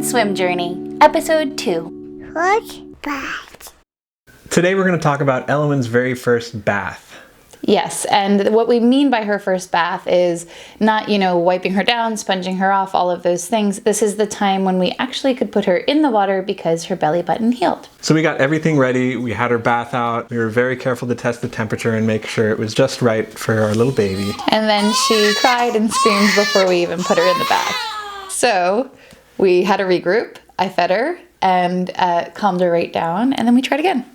Elowyn's Swim Journey, Episode 2. First bath. Today we're going to talk about Elowyn's very first bath. Yes, and what we mean by her first bath is not, wiping her down, sponging her off, all of those things. This is the time when we actually could put her in the water because her belly button healed. So we got everything ready. We had her bath out. We were very careful to test the temperature and make sure it was just right for our little baby. And then she cried and screamed before we even put her in the bath. So we had a regroup. I fed her and calmed her right down, and then we tried again.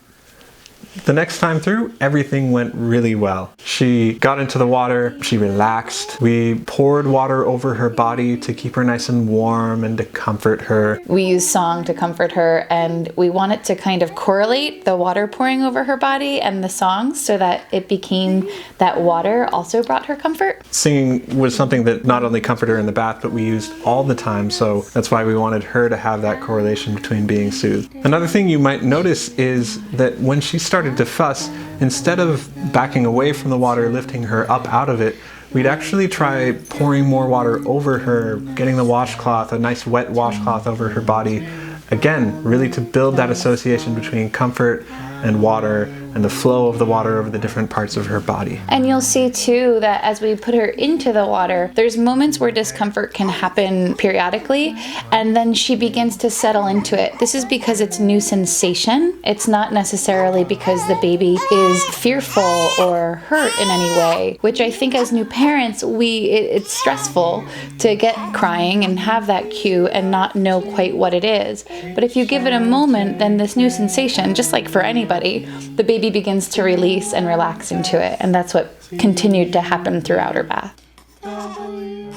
The next time through, everything went really well. She got into the water, she relaxed. We poured water over her body to keep her nice and warm and to comfort her. We used song to comfort her, and we wanted to kind of correlate the water pouring over her body and the songs so that it became that water also brought her comfort. Singing was something that not only comforted her in the bath, but we used all the time, so that's why we wanted her to have that correlation between being soothed. Another thing you might notice is that when she started to fuss, instead of backing away from the water, lifting her up out of it, we'd actually try pouring more water over her, getting the washcloth, a nice wet washcloth over her body. Again, really to build that association between comfort and water and the flow of the water over the different parts of her body. And you'll see too that as we put her into the water, there's moments where discomfort can happen periodically, and then she begins to settle into it. This is because it's new sensation. It's not necessarily because the baby is fearful or hurt in any way, which I think as new parents, it's stressful to get crying and have that cue and not know quite what it is. But if you give it a moment, then this new sensation, just like for anybody, the baby begins to release and relax into it, and that's what continued to happen throughout her bath. There's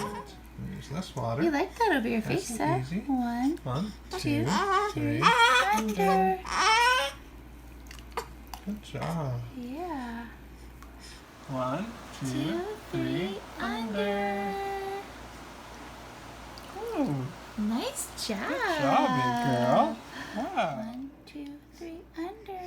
less water. You like that over your face, huh? One, two, three, under. Good job. Yeah. 1, 2, 3, under. Ooh, Nice job. good job, big girl. Wow. 1, 2, 3, under.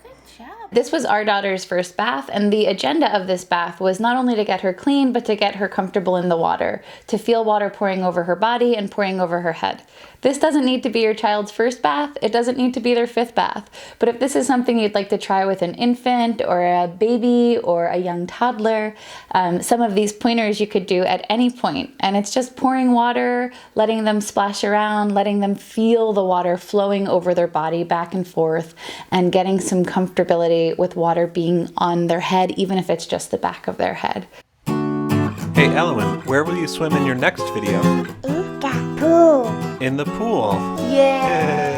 Good job. This was our daughter's first bath, and the agenda of this bath was not only to get her clean, but to get her comfortable in the water, to feel water pouring over her body and pouring over her head. This doesn't need to be your child's first bath. It doesn't need to be their 5th bath. But if this is something you'd like to try with an infant or a baby or a young toddler, some of these pointers you could do at any point. And it's just pouring water, letting them splash around, letting them feel the water flowing over their body back and forth, and getting some comfortability with water being on their head, even if it's just the back of their head. Hey Elowyn, where will you swim in your next video? In the pool. In the pool. Yeah. Yay.